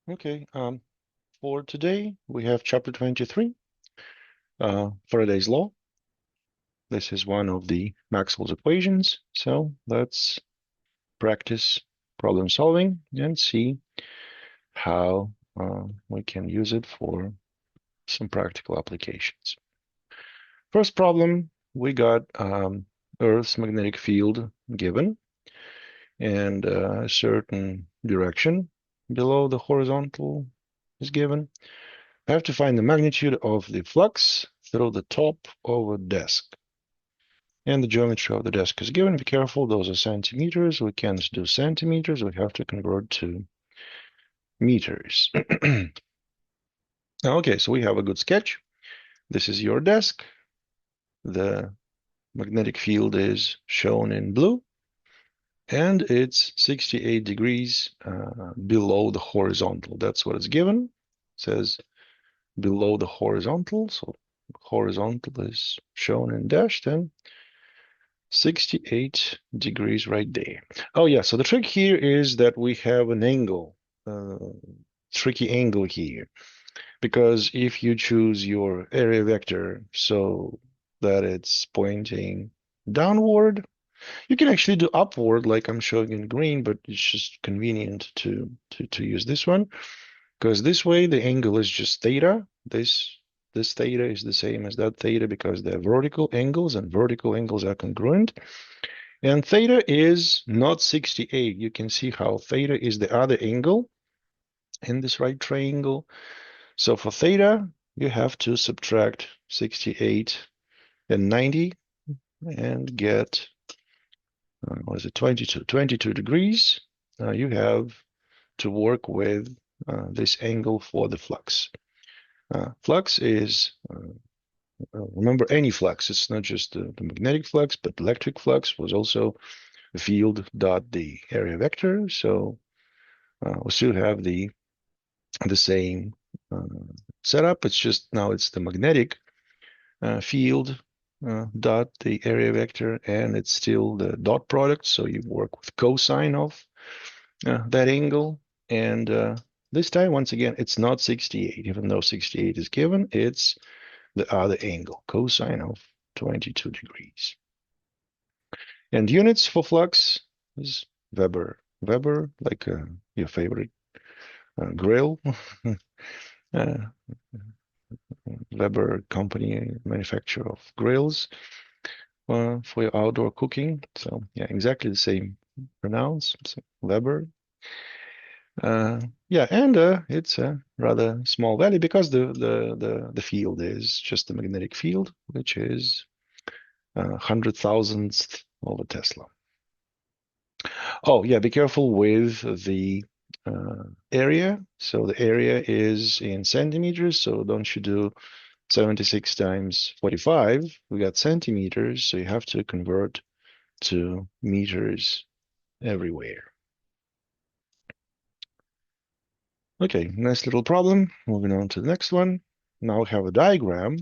Okay, for today we have chapter 23, Faraday's law. This is one of the Maxwell's equations. So let's practice problem solving and see how we can use it for some practical applications. First problem, we got Earth's magnetic field given and a certain direction below the horizontal is given. I have to find the magnitude of the flux through the top of a desk. And the geometry of the desk is given. Be careful, those are centimeters. We can't do centimeters. We have to convert to meters. Okay, so we have a good sketch. This is your desk. The magnetic field is shown in blue, and it's 68 degrees below the horizontal. That's what it's given. It says below the horizontal. So horizontal is shown in dashed and 68 degrees right there. Oh yeah, so the trick here is that we have an angle, tricky angle here, because if you choose your area vector so that it's pointing downward, you can actually do upward like I'm showing in green, but it's just convenient to use this one because this way the angle is just theta. This theta is the same as that theta because they're vertical angles and vertical angles are congruent. And theta is not 68. You can see how theta is the other angle in this right triangle. So for theta, you have to subtract 68 and 90 and get, what is it, 22 degrees. You have to work with this angle for the flux. Flux is, remember, any flux. It's not just the magnetic flux, but electric flux was also the field dot the area vector. So we still have the same setup. It's just now it's the magnetic field dot the area vector, and it's still the dot product. So you work with cosine of that angle. And this time, once again, it's not 68, even though 68 is given. It's the other angle, cosine of 22 degrees. And units for flux is Weber. Weber, like your favorite grill. Weber company, manufacturer of grills for your outdoor cooking. So yeah, exactly the same pronounce. So Weber. Yeah, and it's a rather small value because the field is just the magnetic field, which is 100,000th of a Tesla. Oh yeah, be careful with the area. So the area is in centimeters, so don't you do 76 times 45. We got centimeters, so you have to convert to meters everywhere. Okay, nice little problem. Moving on to the next one. Now we have a diagram,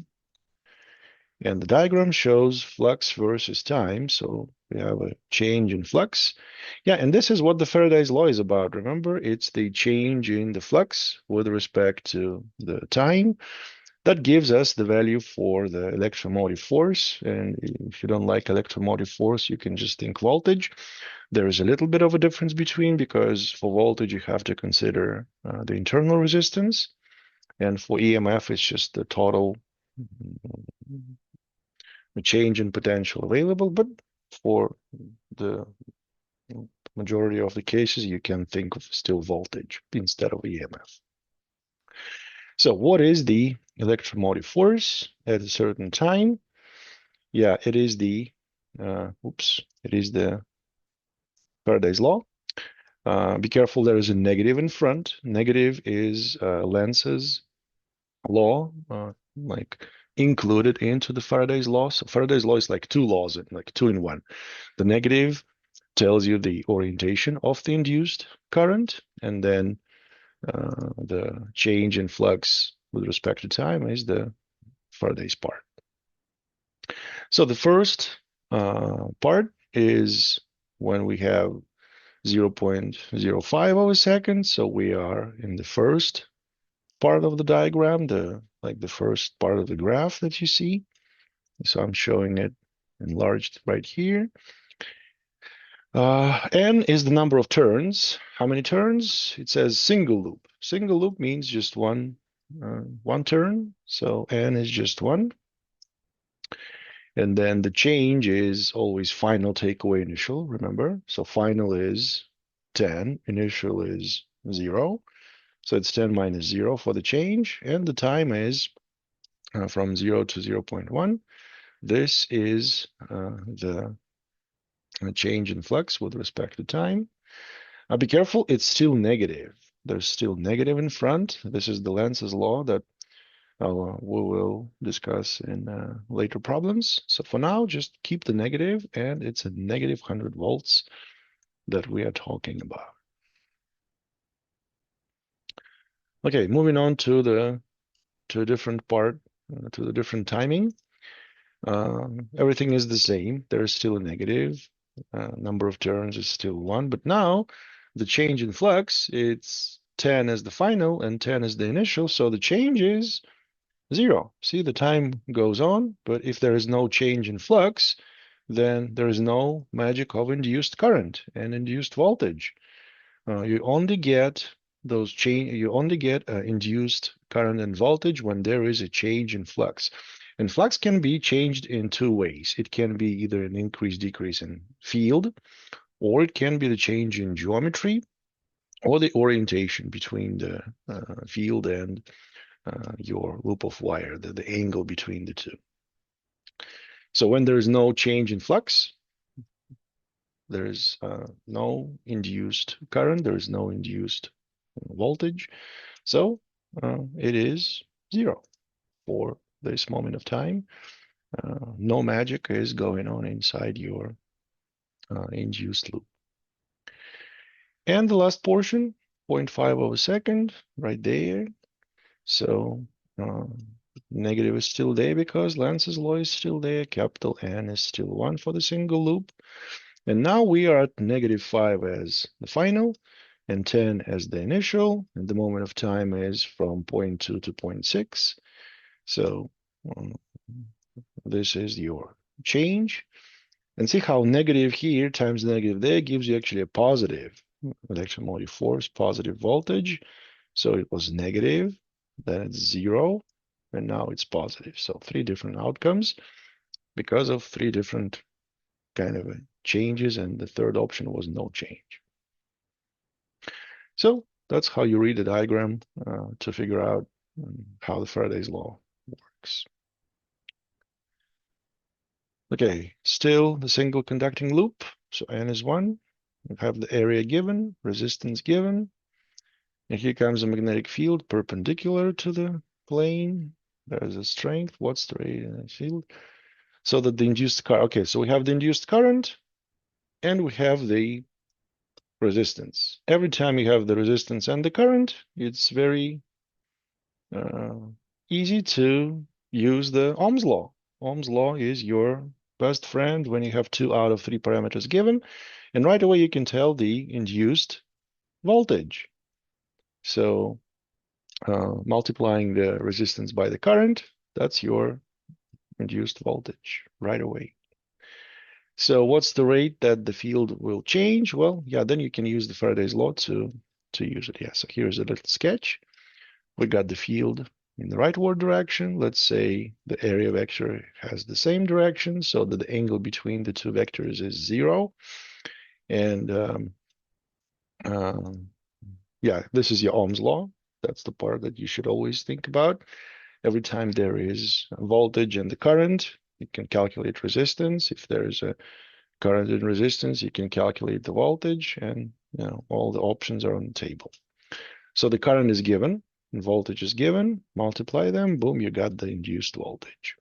and the diagram shows flux versus time. So we have a change in flux. Yeah, and this is what the Faraday's law is about. Remember, it's the change in the flux with respect to the time. That gives us the value for the electromotive force. And if you don't like electromotive force, you can just think voltage. There is a little bit of a difference between because for voltage, you have to consider the internal resistance. And for EMF, it's just the total change in potential available. But for the majority of the cases, you can think of still voltage instead of EMF. So what is the electromotive force at a certain time? Yeah, it is the, it is the Faraday's law. Be careful, there is a negative in front. Negative is Lenz's law, like included into the Faraday's law. So Faraday's law is like two laws, like two in one. The negative tells you the orientation of the induced current, and then the change in flux with respect to time is the Faraday's part. So the first part is when we have 0.05 of a second. So we are in the first part of the diagram, the first part of the graph that you see. So I'm showing it enlarged right here. N is the number of turns. How many turns? It says single loop. Single loop means just one turn. So N is just one. And then the change is always final takeaway initial, remember? So final is 10, initial is 0. So it's 10 minus 0 for the change. And the time is from 0 to 0.1. This is the change in flux with respect to time. Be careful, it's still negative. There's still negative in front. This is the Lenz's law that we will discuss in later problems. So for now, just keep the negative, and it's a negative 100 volts that we are talking about. Okay, moving on to a different part, to the different timing. Everything is the same. There is still a negative. Number of turns is still 1, but now the change in flux, it's 10 as the final and 10 as the initial, so the change is 0. See, the time goes on, but if there is no change in flux, then there is no magic of induced current and induced voltage. You only get induced current and voltage when there is a change in flux. And flux can be changed in two ways. It can be either an increase, decrease in field, or it can be the change in geometry or the orientation between the field and your loop of wire, the angle between the two. So when there is no change in flux, there is no induced current, there is no induced voltage. So it is 0 for this moment of time. No magic is going on inside your induced loop. And the last portion, 0.5 of a second, right there. So negative is still there because Lenz's law is still there. Capital N is still 1 for the single loop. And now we are at -5 as the final and 10 as the initial. And the moment of time is from 0.2 to 0.6. So this is your change. And see how negative here times negative there gives you actually a positive electromotive force, positive voltage. So it was negative, then it's 0, and now it's positive. So 3 different outcomes because of 3 different kind of changes, and the third option was no change. So that's how you read the diagram to figure out how the Faraday's law works. Okay, still the single conducting loop. So N is 1. We have the area given, resistance given. And here comes a magnetic field perpendicular to the plane. There's a strength. What's the radiant field? So that the induced current. Okay, so we have the induced current and we have the resistance. Every time you have the resistance and the current, it's very easy to use the Ohm's law. Ohm's law is your best friend when you have 2 out of 3 parameters given, and right away you can tell the induced voltage. So multiplying the resistance by the current, that's your induced voltage right away. So what's the rate that the field will change? Well, yeah, then you can use the Faraday's law to use it. Yeah, so here's a little sketch. We got the field in the rightward direction. Let's say the area vector has the same direction, so that the angle between the two vectors is 0. And yeah, this is your Ohm's law. That's the part that you should always think about. Every time there is a voltage and the current, you can calculate resistance. If there's a current and resistance, you can calculate the voltage, and all the options are on the table. So the current is given, and voltage is given, multiply them, boom, you got the induced voltage.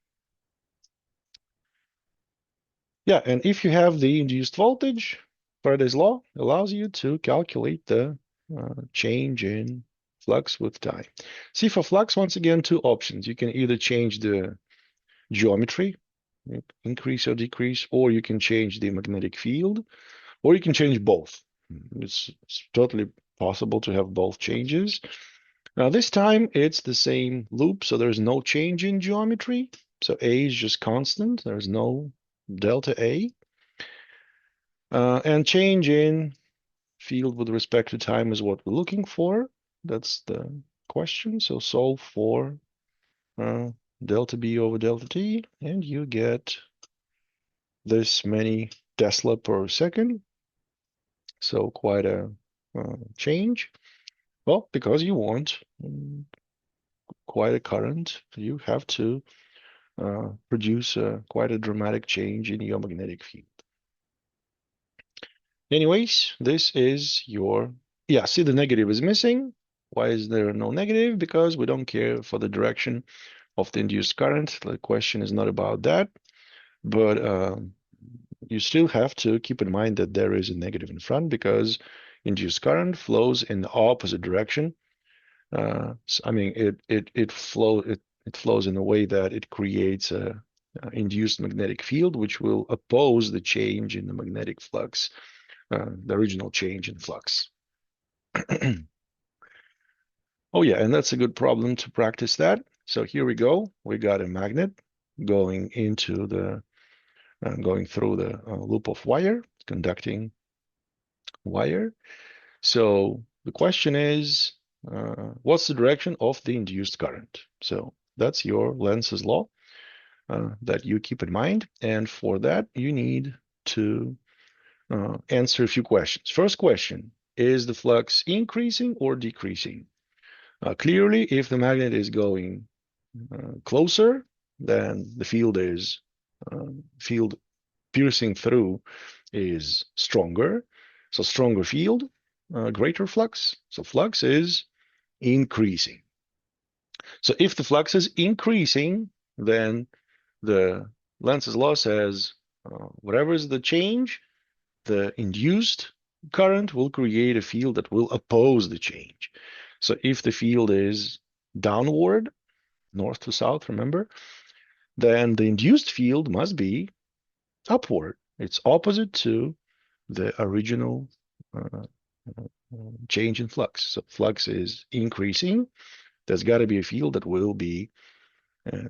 Yeah, and if you have the induced voltage, Faraday's law allows you to calculate the change in flux with time. See, for flux, once again, 2 options. You can either change the geometry, increase or decrease, or you can change the magnetic field, or you can change both. It's totally possible to have both changes. Now this time it's the same loop, so there's no change in geometry. So A is just constant. There's no delta A. And change in field with respect to time is what we're looking for. That's the question. So solve for uh, delta B over delta T, and you get this many Tesla per second. So quite a change. Well, because you want quite a current, you have to produce quite a dramatic change in your magnetic field. Anyways, this is your, yeah, see the negative is missing. Why is there no negative? Because we don't care for the direction of the induced current. The question is not about that, but you still have to keep in mind that there is a negative in front because induced current flows in the opposite direction. I mean, it flows in a way that it creates a induced magnetic field, which will oppose the change in the magnetic flux, the original change in flux. Oh yeah, and that's a good problem to practice that. So here we go. We got a magnet going into the going through the loop of wire, conducting wire. So the question is, what's the direction of the induced current? So that's your Lenz's law that you keep in mind. And for that, you need to answer a few questions. First question, is the flux increasing or decreasing? Clearly, if the magnet is going closer, then the field piercing through is stronger. So stronger field, greater flux. So flux is increasing. So if the flux is increasing, then the Lenz's law says whatever is the change, the induced current will create a field that will oppose the change. So if the field is downward, north to south, remember, then the induced field must be upward. It's opposite to the original uh, change in flux. So flux is increasing. There's got to be a field that will be uh,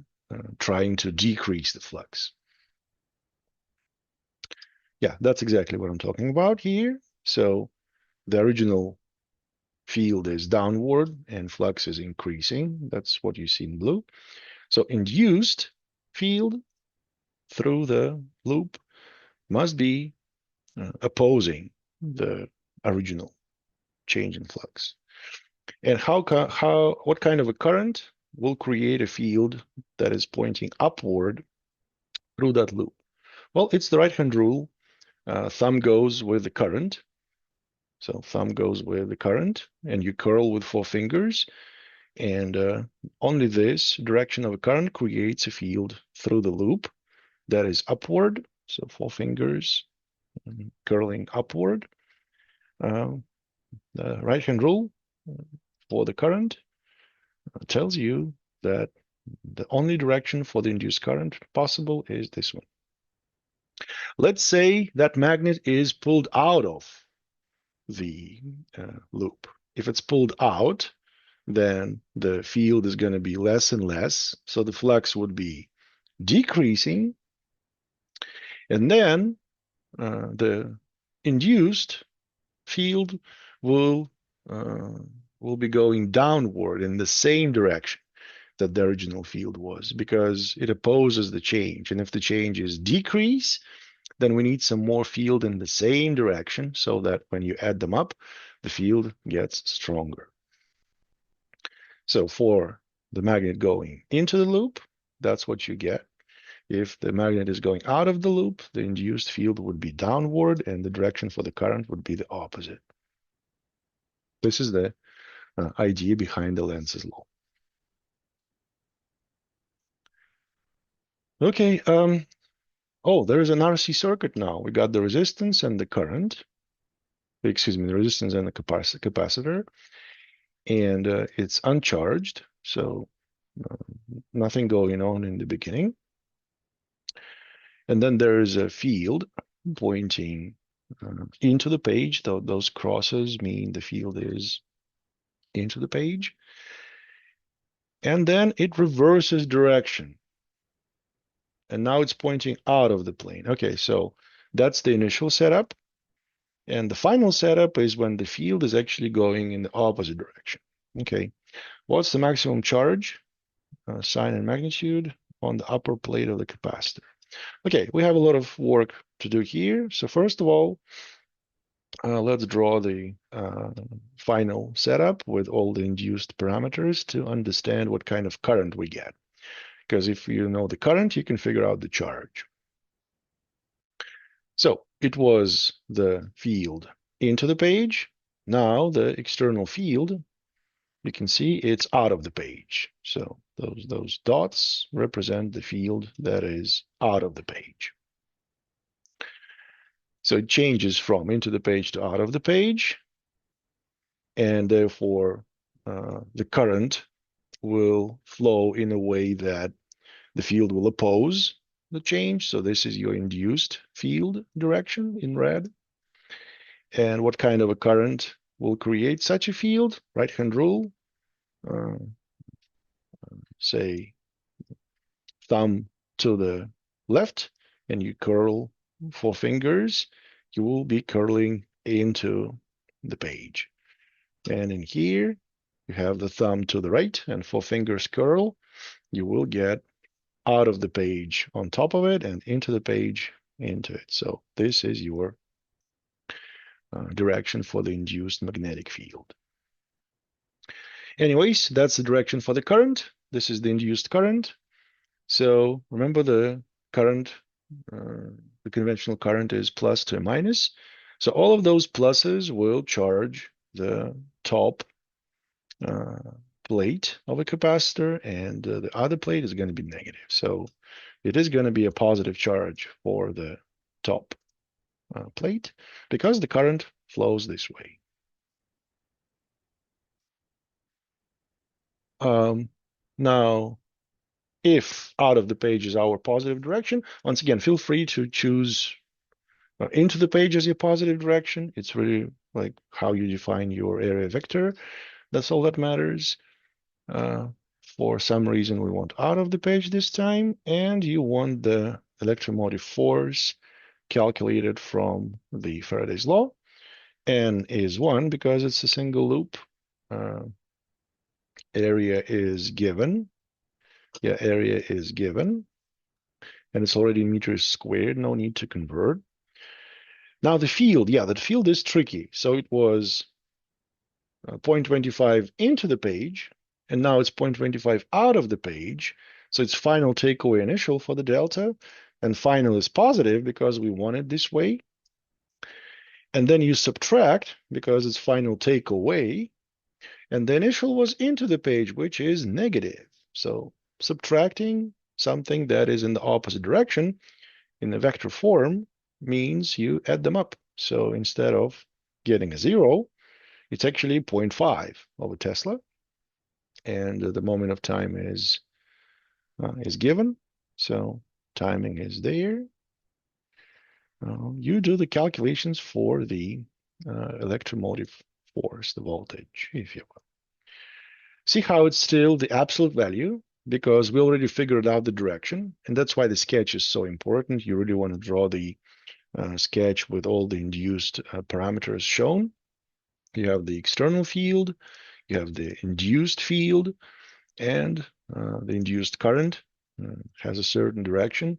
trying to decrease the flux. Yeah, that's exactly what I'm talking about here. So the original field is downward and flux is increasing. That's what you see in blue. So induced field through the loop must be opposing the original change in flux. And what kind of a current will create a field that is pointing upward through that loop? Well, it's the right-hand rule. Thumb goes with the current. So thumb goes with the current, and you curl with 4 fingers. And only this direction of a current creates a field through the loop that is upward. So 4 fingers curling upward. The right-hand rule for the current tells you that the only direction for the induced current possible is this one. Let's say that magnet is pulled out of the loop. If it's pulled out, then the field is going to be less and less. So the flux would be decreasing. And then the induced field will uh, will be going downward in the same direction that the original field was because it opposes the change. And if the change is decrease, then we need some more field in the same direction so that when you add them up, the field gets stronger. So for the magnet going into the loop, that's what you get. If the magnet is going out of the loop, the induced field would be downward and the direction for the current would be the opposite. This is the idea behind the Lenz's law. Okay, oh, there is an RC circuit now. We got the resistance and the current, excuse me, the resistance and the capacitor, and it's uncharged, so uh, nothing going on in the beginning. And then there is a field pointing into the page. Those crosses mean the field is into the page. And then it reverses direction. And now it's pointing out of the plane. Okay, so that's the initial setup. And the final setup is when the field is actually going in the opposite direction. Okay, what's the maximum charge, sign and magnitude on the upper plate of the capacitor? Okay, we have a lot of work to do here. So first of all, let's draw the final setup with all the induced parameters to understand what kind of current we get. Because if you know the current, you can figure out the charge. So it was the field into the page. Now the external field, you can see it's out of the page. So those dots represent the field that is out of the page. So it changes from into the page to out of the page, and therefore the current will flow in a way that the field will oppose the change. So this is your induced field direction in red. And what kind of a current will create such a field? Right-hand rule, uh, say thumb to the left, and you curl 4 fingers, you will be curling into the page. And in here, you have the thumb to the right and 4 fingers curl, you will get out of the page on top of it and into the page into it. So this is your direction for the induced magnetic field. Anyways, that's the direction for the current. This is the induced current. So remember the current, the conventional current is plus to a minus. So all of those pluses will charge the top plate of a capacitor, and the other plate is going to be negative. So it is going to be a positive charge for the top plate because the current flows this way. Now, if out of the page is our positive direction, once again, feel free to choose into the page as your positive direction. It's really like how you define your area vector. That's all that matters. For some reason, we want out of the page this time, and you want the electromotive force calculated from the Faraday's law. N is 1 because it's a single loop. Area is given. Yeah, area is given. And it's already meters squared. No need to convert. Now the field, yeah, the field is tricky. So it was 0.25 into the page, and now it's 0.25 out of the page. So it's final takeaway initial for the delta, and final is positive because we want it this way. And then you subtract because it's final takeaway, and the initial was into the page, which is negative. So subtracting something that is in the opposite direction in the vector form means you add them up. So instead of getting a 0, it's actually 0.5 of a Tesla. And the moment of time is given. So timing is there. You do the calculations for the electromotive force, the voltage, if you will. See how it's still the absolute value because we already figured out the direction. And that's why the sketch is so important. You really want to draw the sketch with all the induced parameters shown. You have the external field, you have the induced field, and the induced current has a certain direction.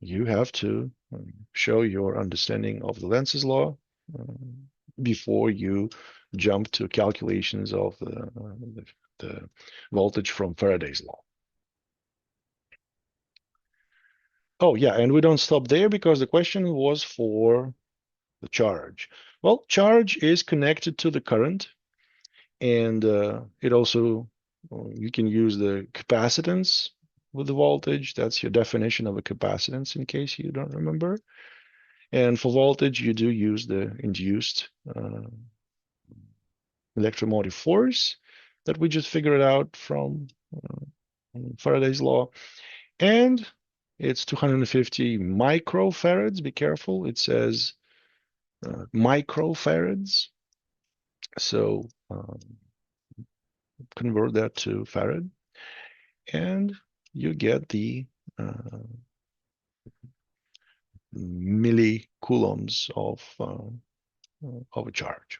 You have to show your understanding of the Lenz's law before you jump to calculations of the voltage from Faraday's law. Oh, yeah, and we don't stop there because the question was for the charge. Well, charge is connected to the current, and it also, you can use the capacitance with the voltage. That's your definition of a capacitance in case you don't remember. And for voltage, you do use the induced electromotive force that we just figured out from Faraday's law. And It's 250 microfarads. Be careful. It says microfarads. So convert that to farad, and you get the millicoulombs of a charge,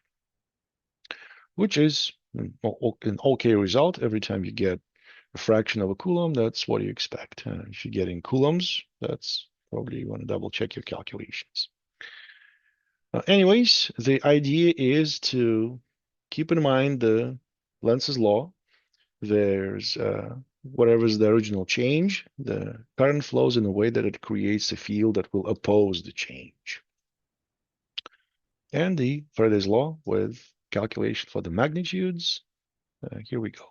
which is an okay result. Every time you get a fraction of a coulomb, that's what you expect. If you're getting coulombs, that's probably you want to double check your calculations. Anyways, the idea is to keep in mind the Lenz's law. There's whatever is the original change, the current flows in a way that it creates a field that will oppose the change. And the Faraday's law with calculation for the magnitudes. Here we go.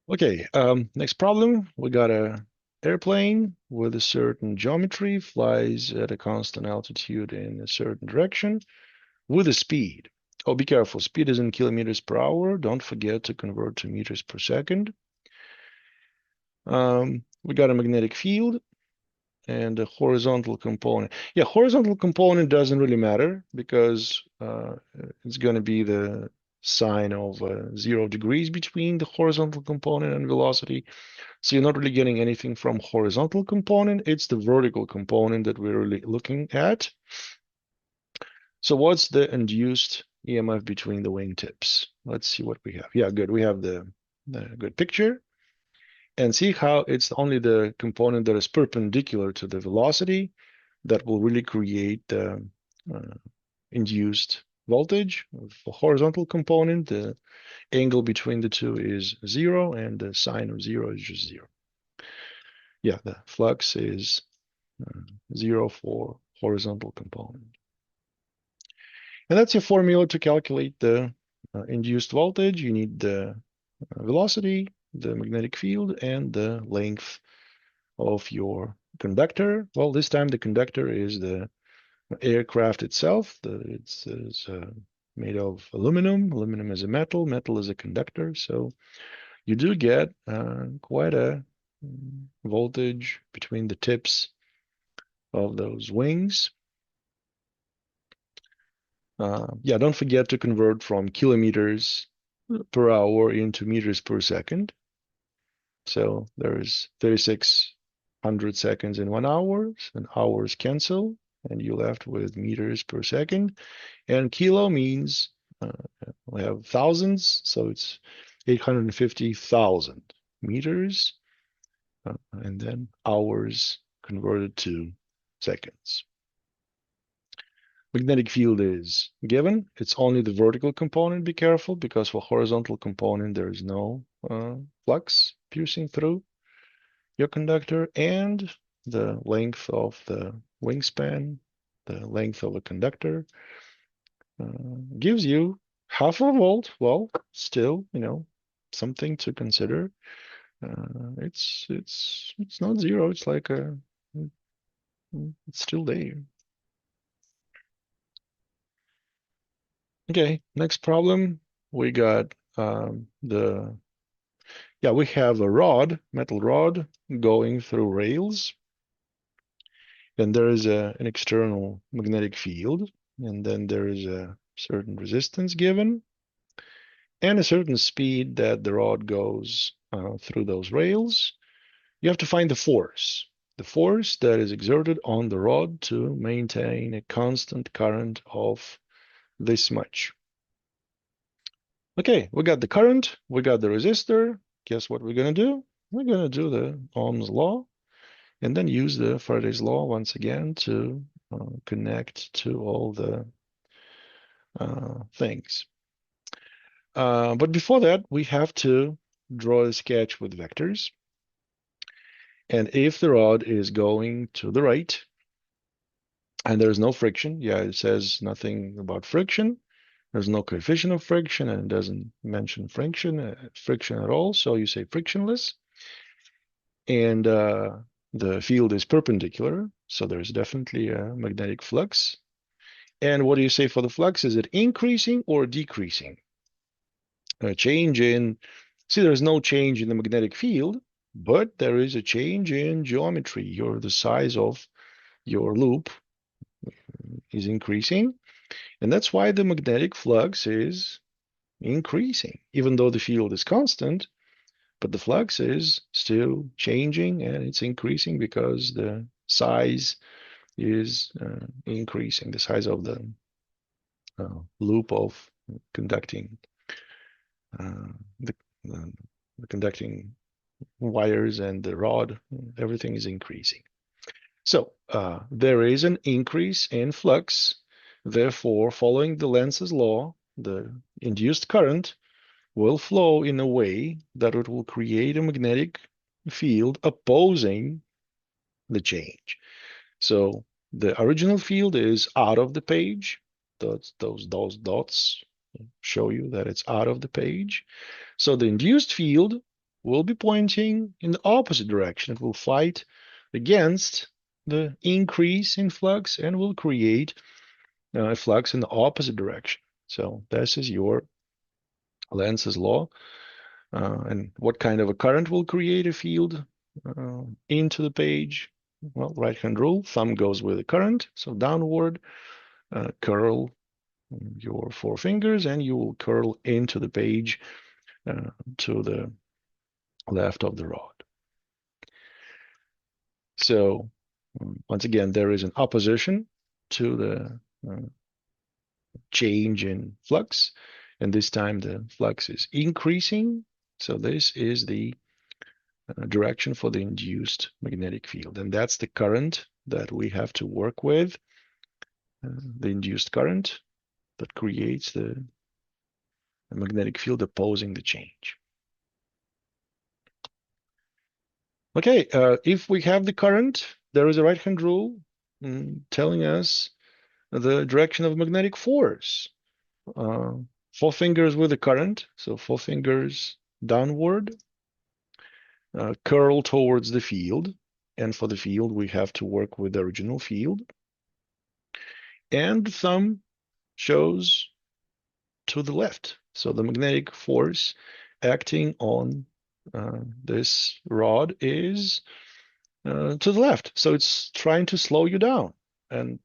Okay, next problem. We got a airplane with a certain geometry, flies at a constant altitude in a certain direction with a speed. Oh, be careful. Speed is in kilometers per hour. Don't forget to convert to meters per second. We got a magnetic field and a horizontal component. Yeah, horizontal component doesn't really matter because it's going to be the sine of 0 degrees between the horizontal component and velocity. So you're not really getting anything from horizontal component. It's the vertical component that we're really looking at. So what's the induced EMF between the wingtips? Let's see what we have. Yeah, good. We have the good picture. And see how it's only the component that is perpendicular to the velocity that will really create the induced voltage. For horizontal component, the angle between the two is 0, and the sine of 0 is just 0. Yeah, the flux is 0 for horizontal component. And that's your formula to calculate the induced voltage. You need the velocity, the magnetic field, and the length of your conductor. Well, this time the conductor is the aircraft itself. It's made of aluminum. Aluminum is a metal. Metal is a conductor. So you do get quite a voltage between the tips of those wings. Yeah, don't forget to convert from kilometers per hour into meters per second. So there's 3,600 seconds in 1 hour, and hours cancel, and you're left with meters per second. And kilo means we have thousands, so it's 850,000 meters, and then hours converted to seconds. Magnetic field is given. It's only the vertical component. Be careful, because for horizontal component, there is no flux piercing through your conductor, and the length of the wingspan, the length of a conductor, gives you half a volt. Well, still, something to consider. It's not zero. It's like it's still there. Okay, next problem. We got we have a rod, metal rod, going through rails, and there is an external magnetic field, and then there is a certain resistance given, and a certain speed that the rod goes through those rails. You have to find the force that is exerted on the rod to maintain a constant current of this much. Okay, we got the current, we got the resistor. Guess what we're going to do? We're going to do the Ohm's law, and then use the Faraday's law once again to connect to all the things. But before that, we have to draw a sketch with vectors. And if the rod is going to the right, and there's no friction, yeah, it says nothing about friction. There's no coefficient of friction, and it doesn't mention friction at all. So you say frictionless. And the field is perpendicular, so there's definitely a magnetic flux. And what do you say for the flux? Is it increasing or decreasing? A change in, see, there's no change in the magnetic field, but there is a change in geometry. The size of your loop is increasing, and that's why the magnetic flux is increasing, even though the field is constant. But the flux is still changing and it's increasing because the size is increasing, the size of the loop of conducting uh, the, uh, the conducting wires and the rod, everything is increasing. So there is an increase in flux. Therefore, following the Lenz's law, the induced current will flow in a way that it will create a magnetic field opposing the change. So the original field is out of the page. Those dots show you that it's out of the page. So the induced field will be pointing in the opposite direction. It will fight against the increase in flux and will create a flux in the opposite direction. So this is your Lenz's law. And what kind of a current will create a field into the page? Well, right-hand rule, thumb goes with the current. So downward, curl your four fingers and you will curl into the page to the left of the rod. So once again, there is an opposition to the change in flux, and this time the flux is increasing. So this is the direction for the induced magnetic field, and that's the current that we have to work with, the induced current that creates the magnetic field opposing the change. Okay, if we have the current, there is a right-hand rule telling us the direction of magnetic force. Four fingers with the current, so four fingers downward, curl towards the field. And for the field, we have to work with the original field. And the thumb shows to the left. So the magnetic force acting on this rod is to the left. So it's trying to slow you down. And,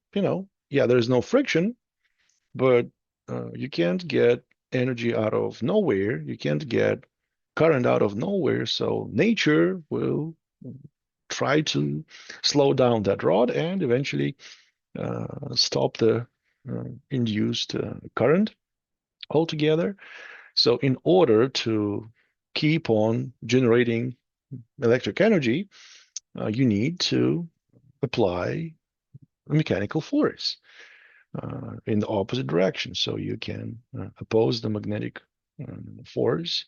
yeah, there's no friction, but you can't get energy out of nowhere. You can't get current out of nowhere. So nature will try to slow down that rod and eventually stop the induced current altogether. So in order to keep on generating electric energy, you need to apply a mechanical force in the opposite direction. So you can oppose the magnetic force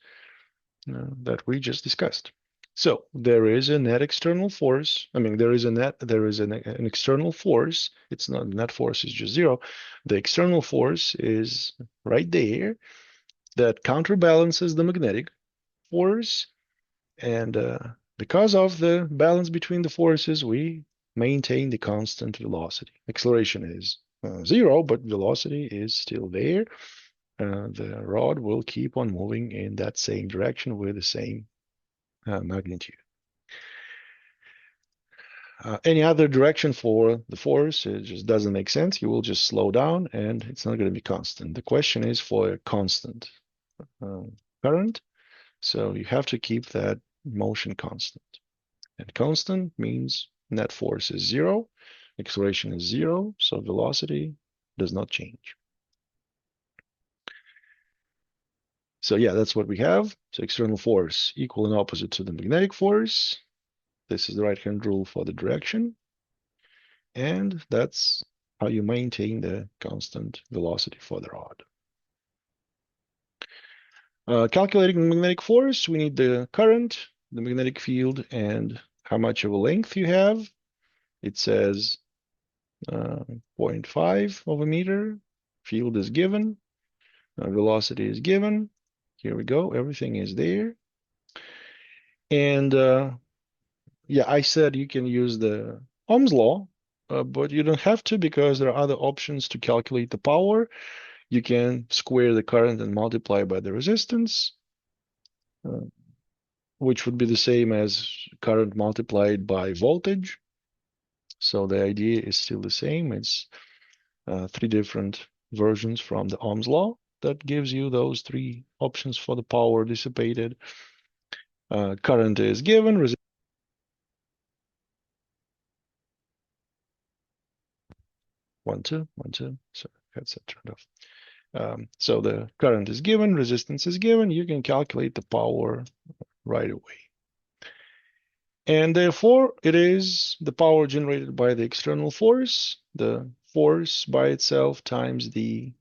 that we just discussed. So there is a net external force. I mean, there is an external force. It's not net force is just zero. The external force is right there that counterbalances the magnetic force. And because of the balance between the forces, we maintain the constant velocity. Acceleration is zero, but velocity is still there. The rod will keep on moving in that same direction with the same magnitude. Any other direction for the force, it just doesn't make sense. You will just slow down and it's not going to be constant. The question is for a constant current. So you have to keep that motion constant. And constant means net force is zero, acceleration is zero, so velocity does not change. So yeah, that's what we have. So external force equal and opposite to the magnetic force. This is the right-hand rule for the direction. And that's how you maintain the constant velocity for the rod. Calculating the magnetic force, we need the current, the magnetic field, and how much of a length you have. It says 0.5 of a meter. Field is given. Velocity is given. Here we go. Everything is there. And yeah, I said you can use the Ohm's law, but you don't have to because there are other options to calculate the power. You can square the current and multiply by the resistance. which would be the same as current multiplied by voltage. So the idea is still the same. It's three different versions from the Ohm's law that gives you those three options for the power dissipated. Current is given. One, two, one, two. So headset turned off. So the current is given, resistance is given. You can calculate the power right away. And therefore, it is the power generated by the external force, the force by itself times the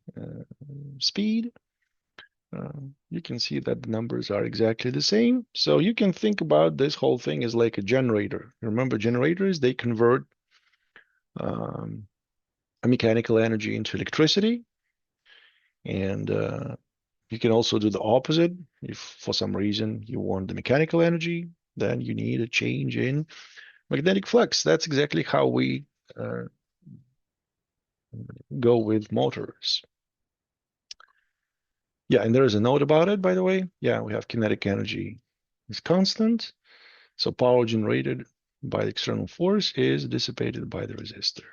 speed. You can see that the numbers are exactly the same. So you can think about this whole thing as like a generator. Remember, generators, they convert um, mechanical energy into electricity. And you can also do the opposite. If for some reason you want the mechanical energy, then you need a change in magnetic flux. That's exactly how we uh, go with motors. Yeah, and there is a note about it, by the way. Yeah, we have kinetic energy is constant. So power generated by the external force is dissipated by the resistor.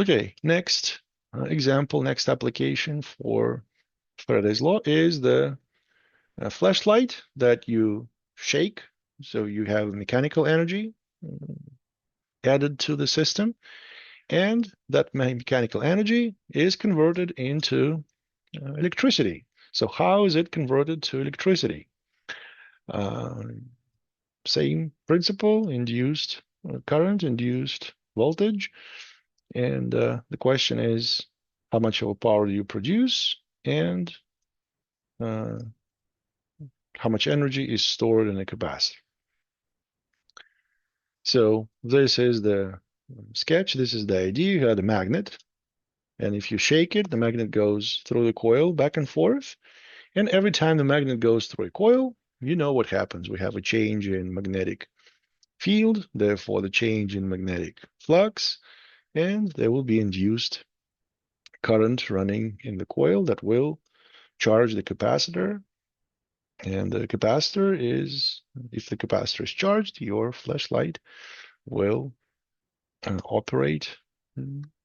Okay, next example, next application for Faraday's law is the flashlight that you shake. So you have mechanical energy added to the system, and that mechanical energy is converted into electricity. So how is it converted to electricity? Uh, Same principle, induced current, induced voltage. And the question is, how much of a power do you produce? And uh, how much energy is stored in a capacitor? So this is the sketch. This is the idea. You had a magnet, and if you shake it, the magnet goes through the coil back and forth. And every time the magnet goes through a coil, you know what happens. We have a change in magnetic field, therefore the change in magnetic flux, and there will be induced current running in the coil that will charge the capacitor. And the capacitor is, if the capacitor is charged, your flashlight will operate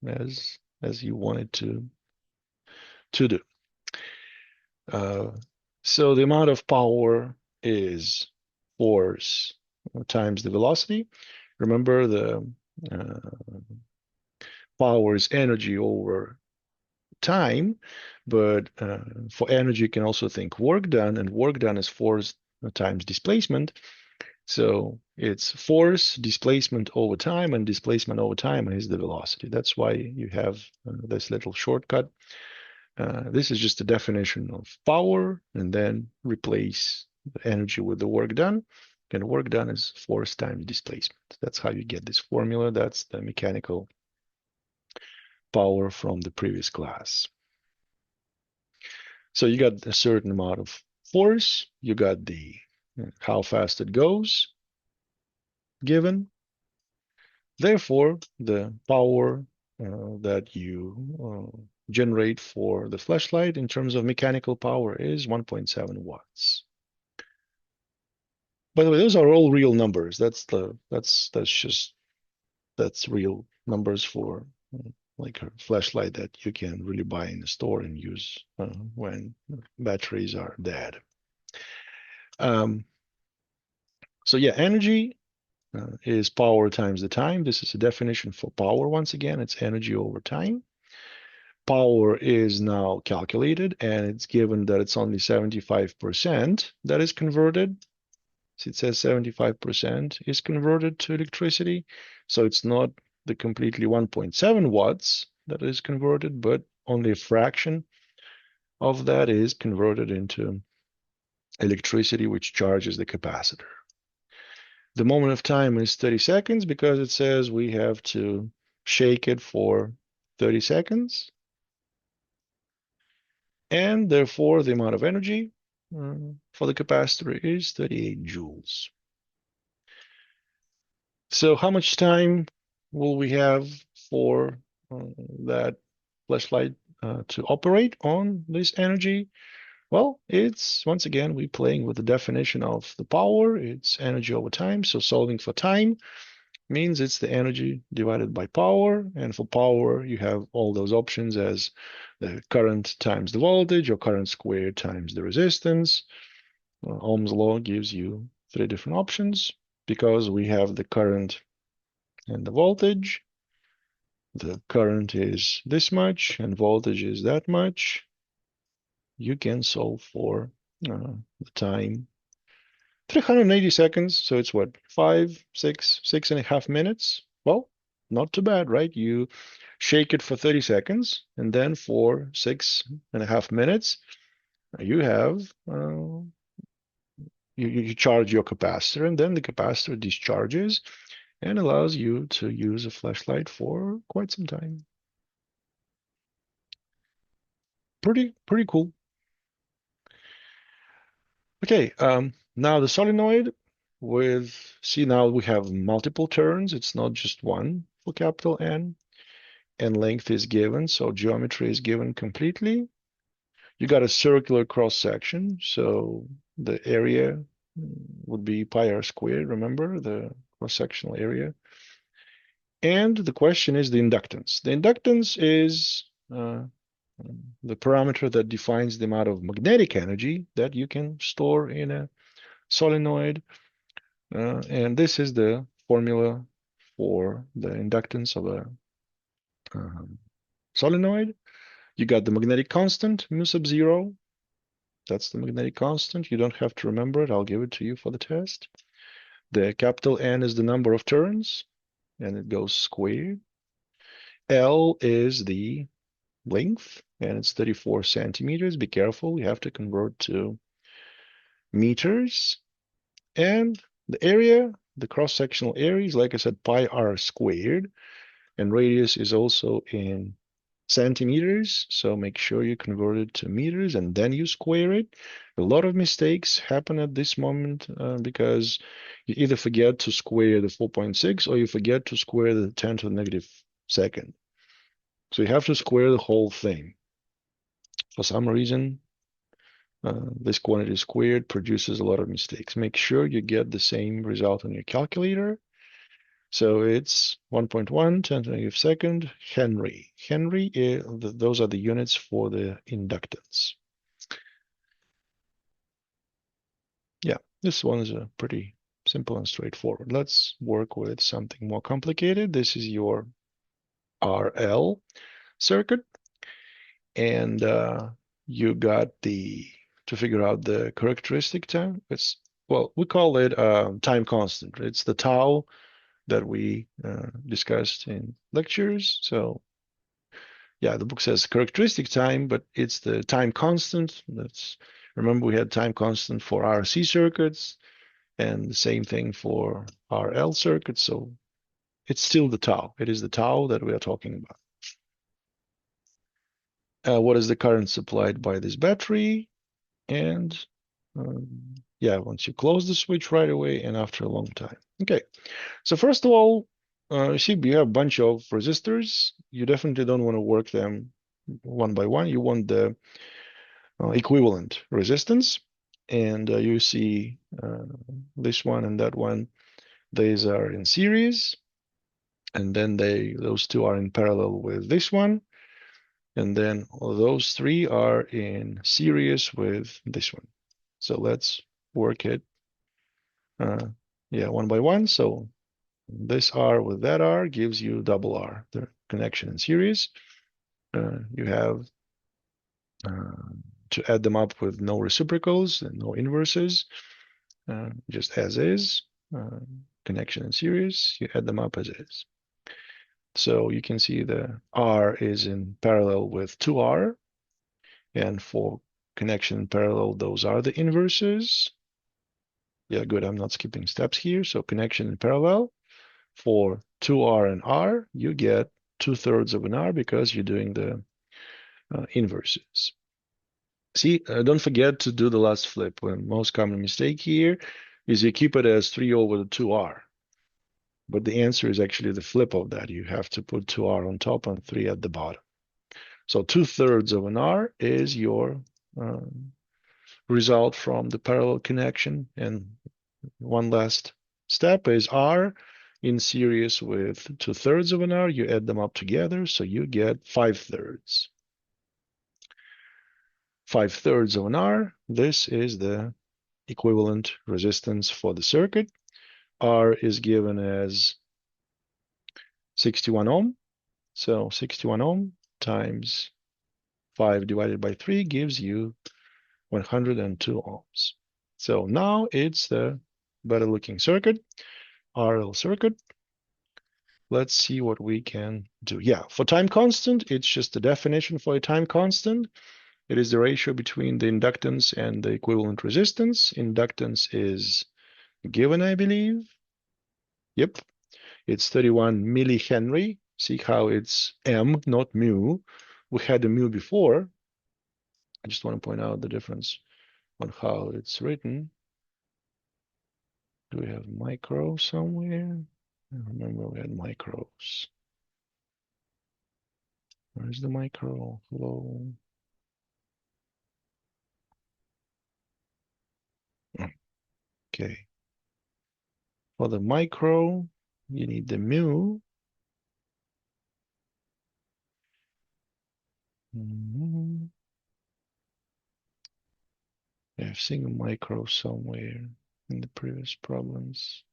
as you want it to do. Uh, so the amount of power is force times the velocity. Remember, the uh, power is energy over time, but for energy, you can also think work done, and work done is force times displacement. So it's force, displacement over time, and displacement over time is the velocity. That's why you have this little shortcut. This is just a definition of power, and then replace the energy with the work done. And work done is force times displacement. That's how you get this formula. That's the mechanical power from the previous class. So you got a certain amount of force, you got the how fast it goes given. Therefore, the power that you generate for the flashlight in terms of mechanical power is 1.7 watts. By the way, those are all real numbers. That's real numbers for like a flashlight that you can really buy in the store and use when batteries are dead. Um, so yeah, energy is power times the time. This is a definition for power. Once again, it's energy over time. Power is now calculated, and it's given that it's only 75% that is converted. So it says 75% is converted to electricity. So it's not the completely 1.7 watts that is converted, but only a fraction of that is converted into electricity, which charges the capacitor. The moment of time is 30 seconds because it says we have to shake it for 30 seconds. And therefore, the amount of energy for the capacitor is 38 joules. So how much time will we have for that flashlight to operate on this energy? Well, it's once again, we're playing with the definition of the power. It's energy over time. So solving for time means it's the energy divided by power. And for power, you have all those options as the current times the voltage or current squared times the resistance. Ohm's law gives you three different options because we have the current and the voltage. The current is this much and voltage is that much. You can solve for the time 380 seconds. So it's what, 6.5 minutes? Well, not too bad, right? You shake it for 30 seconds, and then for 6.5 minutes, you have you charge your capacitor, and then the capacitor discharges and allows you to use a flashlight for quite some time. Pretty cool. Okay, now the solenoid with, see, now we have multiple turns. It's not just one for capital N, and length is given, so geometry is given completely. You got a circular cross section, so the area would be pi r squared, remember, the cross-sectional area. And the question is the inductance. The inductance is the parameter that defines the amount of magnetic energy that you can store in a solenoid. And this is the formula for the inductance of a solenoid. You got the magnetic constant, mu sub 0. That's the magnetic constant. You don't have to remember it. I'll give it to you for the test. The capital N is the number of turns, and it goes squared. L is the length, and it's 34 centimeters. Be careful, you have to convert to meters. And the area, the cross-sectional area is, like I said, pi r squared, and radius is also in centimeters, so make sure you convert it to meters and then you square it. A lot of mistakes happen at this moment because you either forget to square the 4.6 or you forget to square the 10 to the negative second. So you have to square the whole thing. For some reason, this quantity squared produces a lot of mistakes. Make sure you get the same result on your calculator. So it's 1.1, 10 to the negative second, Henry. Henry, those are the units for the inductance. Yeah, this one is a pretty simple and straightforward. Let's work with something more complicated. This is your RL circuit. And you got to figure out the characteristic time. Well, we call it time constant. It's the tau that we discussed in lectures. So yeah, the book says characteristic time, but it's the time constant. Remember, we had time constant for RC circuits and the same thing for RL circuits. So it's still the tau. It is the tau that we are talking about. What is the current supplied by this battery? And yeah, once you close the switch right away and after a long time. Okay, so first of all, you see you have a bunch of resistors. You definitely don't want to work them one by one. You want the equivalent resistance. And you see this one and that one, these are in series. And then those two are in parallel with this one. And then those three are in series with this one. So let's work it yeah, one by one. So this R with that R gives you double R, the connection in series. You have to add them up with no reciprocals and no inverses, just as is. Connection in series, you add them up as is. So you can see the R is in parallel with 2R, and for connection in parallel, those are the inverses. Yeah, good, I'm not skipping steps here. So connection in parallel, for 2R and R, you get 2/3 of an R because you're doing the inverses. See, don't forget to do the last flip. The most common mistake here is you keep it as 3 over the 2R. But the answer is actually the flip of that. You have to put 2R on top and 3 at the bottom. So 2/3 of an R is your uh, result from the parallel connection. And one last step is R in series with 2/3 of an R. You add them up together, so you get 5/3. 5/3 of an R. This is the equivalent resistance for the circuit. R is given as 61 ohm. So 61 ohm times 5 divided by 3 gives you 102 ohms. So now it's the better looking circuit, RL circuit. Let's see what we can do. Yeah, for time constant, it's just a definition for a time constant. It is the ratio between the inductance and the equivalent resistance. Inductance is given, I believe. Yep, it's 31 millihenry. See how it's M, not mu. We had a mu before. I just want to point out the difference on how it's written. Do we have micro somewhere? I remember we had micros. Where's the micro? Hello. Okay. For the micro, you need the mu. I've seen a micro somewhere in the previous problems.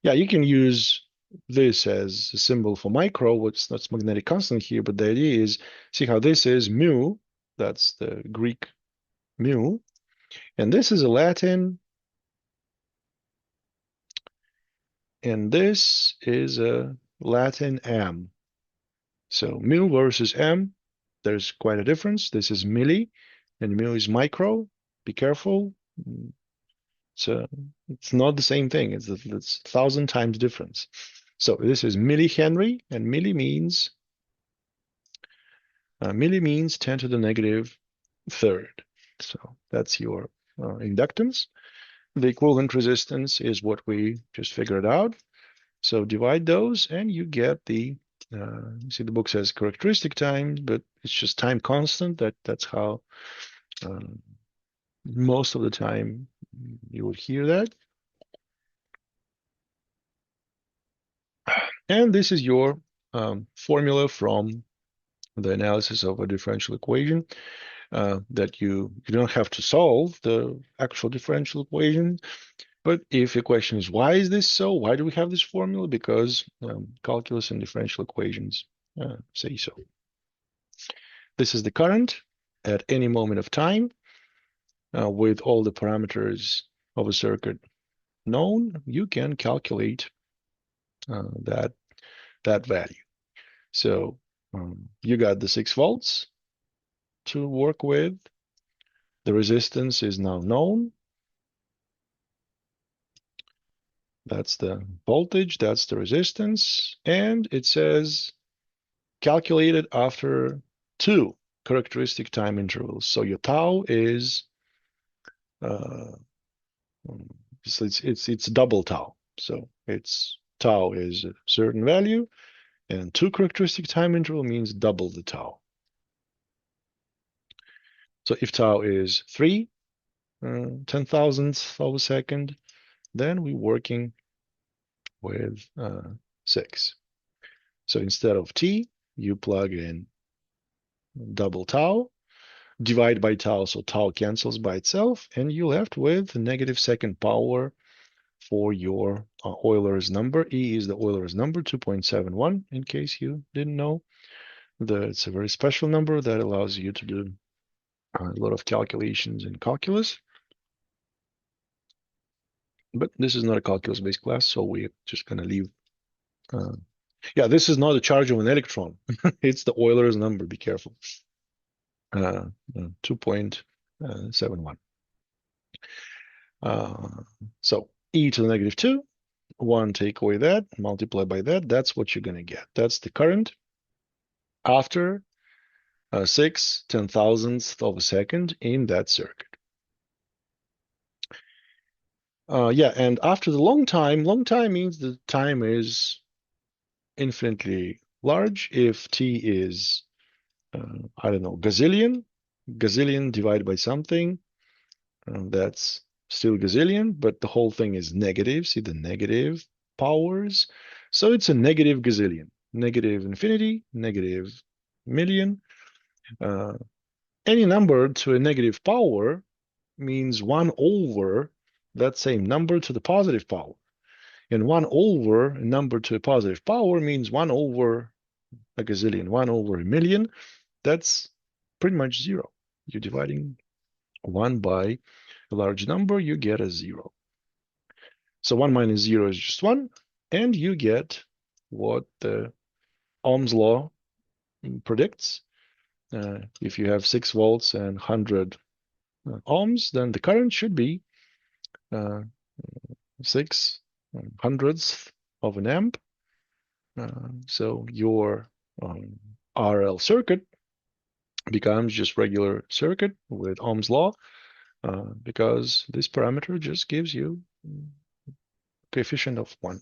Yeah, you can use this as a symbol for micro, what's not magnetic constant here, but the idea is, see how this is mu, that's the Greek mu, and this is a Latin, and this is a Latin m. So mu versus m, there's quite a difference. This is milli, and mu is micro. Be careful. So it's not the same thing. It's 1,000 times difference. So this is millihenry, and milli means 10 to the negative third. So that's your inductance. The equivalent resistance is what we just figured out. So divide those, and you get the. You see, the book says characteristic time, but it's just time constant. That's how most of the time you would hear that. And this is your formula from the analysis of a differential equation that you don't have to solve the actual differential equation. But if the question is, why is this so? Why do we have this formula? Because calculus and differential equations say so. This is the current at any moment of time with all the parameters of a circuit known. You can calculate that value. So you got the 6 volts to work with. The resistance is now known. That's the voltage, that's the resistance, and it says calculated after 2 characteristic time intervals. So your tau is uh, it's double tau. So it's tau is a certain value, and 2 characteristic time interval means double the tau. So if tau is 3 10,000ths of a second, then we're working with 6. So instead of t, you plug in double tau, divide by tau, so tau cancels by itself, and you're left with negative second power for your Euler's number. E is the Euler's number, 2.71, in case you didn't know. It's a very special number that allows you to do a lot of calculations in calculus. But this is not a calculus-based class, so we're just going to leave. Yeah, this is not the charge of an electron. It's the Euler's number. Be careful. 2.71. So e to the negative 2, 1 take away that, multiply by that, that's what you're going to get. That's the current after 6 10,000ths of a second in that circuit. Yeah, and after the long time means the time is infinitely large. If t is, I don't know, gazillion divided by something, that's still gazillion, but the whole thing is negative. See the negative powers. So it's a negative gazillion, negative infinity, negative million. Uh, any number to a negative power means 1 over that same number to the positive power. And 1 over a number to a positive power means 1 over a gazillion, 1 over a million. That's pretty much zero. You're dividing 1 by a large number, you get a 0. So 1 minus 0 is just 1, and you get what the Ohm's law predicts. If you have 6 volts and 100 ohms, then the current should be 6 hundredths of an amp. So your RL circuit becomes just regular circuit with Ohm's law, because this parameter just gives you coefficient of 1.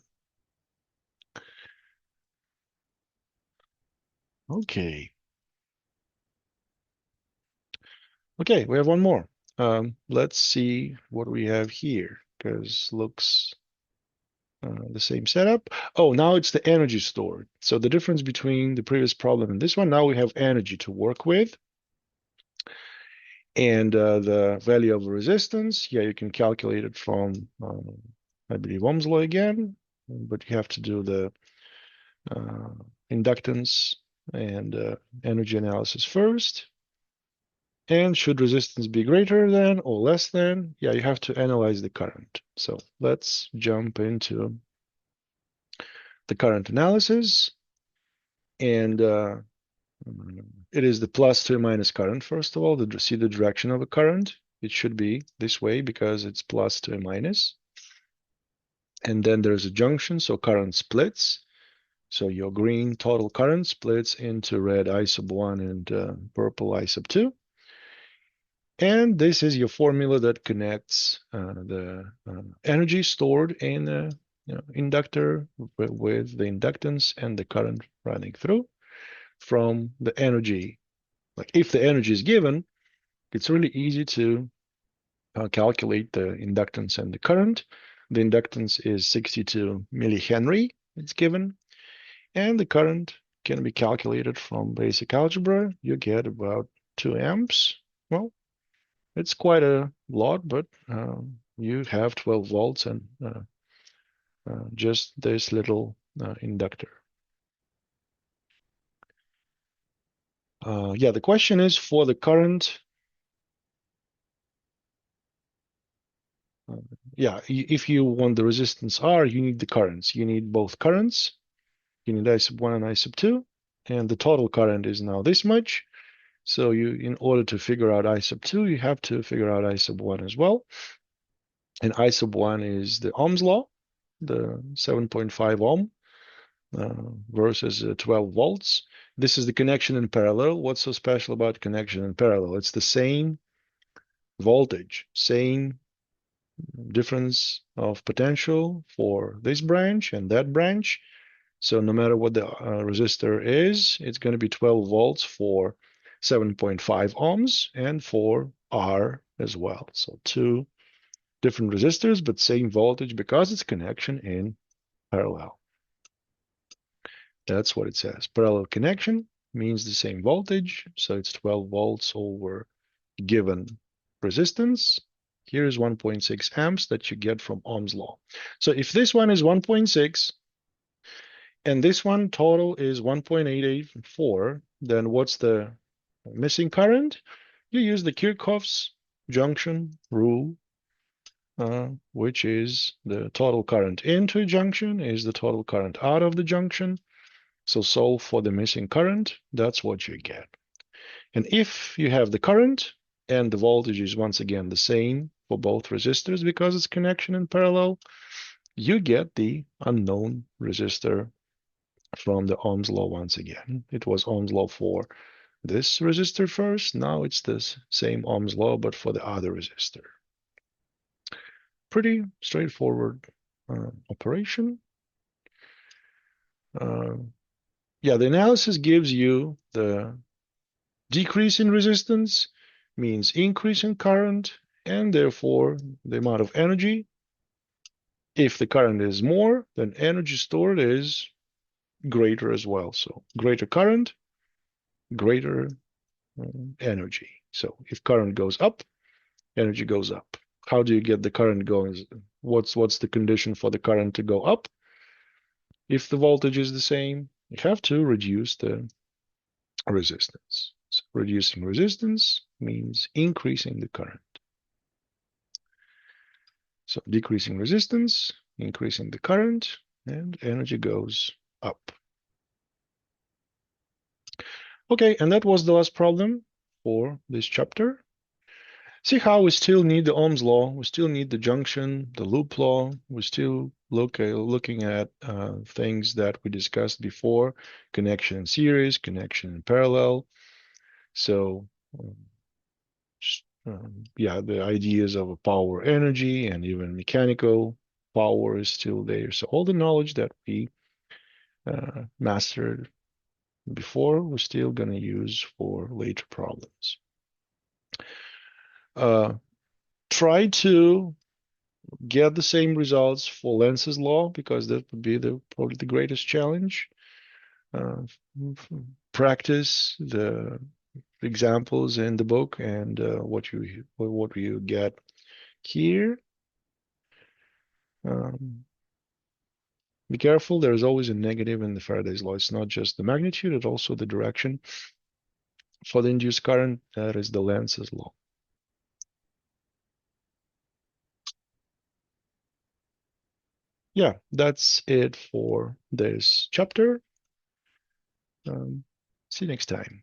Okay. Okay, we have one more. Let's see what we have here, because looks the same setup. Oh, now it's the energy stored. So the difference between the previous problem and this one, now we have energy to work with. And the value of resistance, yeah, you can calculate it from, I believe, Ohm's law again, but you have to do the inductance and energy analysis first. And should resistance be greater than or less than, yeah, you have to analyze the current. So let's jump into the current analysis. And it is the plus to minus current, first of all, to see the direction of a current. It should be this way because it's plus to a minus. And then there's a junction, so current splits. So your green total current splits into red I sub 1 and purple I sub 2. And this is your formula that connects the energy stored in a inductor with the inductance and the current running through from the energy. Like if the energy is given, it's really easy to calculate the inductance and the current. The inductance is 62 millihenry, it's given, and the current can be calculated from basic algebra. You get about 2 amps. Well, it's quite a lot, but you have 12 volts and just this little inductor. Yeah, the question is for the current. Yeah, if you want the resistance R, you need the currents. You need both currents. You need I sub 1 and I sub 2. And the total current is now this much. So in order to figure out I sub 2, you have to figure out I sub 1 as well. And I sub 1 is the Ohm's law, the 7.5 ohm versus 12 volts. This is the connection in parallel. What's so special about connection in parallel? It's the same voltage, same difference of potential for this branch and that branch. So no matter what the resistor is, it's going to be 12 volts for 7.5 ohms and for R as well. So two different resistors, but same voltage because it's connection in parallel. That's what it says. Parallel connection means the same voltage. So it's 12 volts over given resistance. Here is 1.6 amps that you get from Ohm's law. So if this one is 1.6 and this one total is 1.884, then what's the missing current? You use the Kirchhoff's junction rule, which is the total current into a junction is the total current out of the junction. So solve for the missing current, that's what you get. And if you have the current and the voltage is once again the same for both resistors because it's connection in parallel, you get the unknown resistor from the Ohm's law once again. It was Ohm's law for this resistor first, now it's this same Ohm's law but for the other resistor. Pretty straightforward operation. Yeah, the analysis gives you the decrease in resistance means increase in current, and therefore the amount of energy. If the current is more, then energy stored is greater as well. So greater current, greater energy. So if current goes up, energy goes up. How do you get the current going? What's the condition for the current to go up? If the voltage is the same, you have to reduce the resistance. So reducing resistance means increasing the current. So decreasing resistance, increasing the current, and energy goes up. Okay, and that was the last problem for this chapter. See how we still need the Ohm's law, we still need the junction, the loop law, we still looking at things that we discussed before, connection in series, connection in parallel. So um, yeah, the ideas of a power energy and even mechanical power is still there. So all the knowledge that we mastered before, we're still going to use for later problems. Uh, Try to get the same results for Lenz's law because that would be probably the greatest challenge. Uh, Practice the examples in the book and what you get here. Um, be careful, there is always a negative in the Faraday's law. It's not just the magnitude, it's also the direction. For the induced current, that is the Lenz's law. Yeah, that's it for this chapter. See you next time.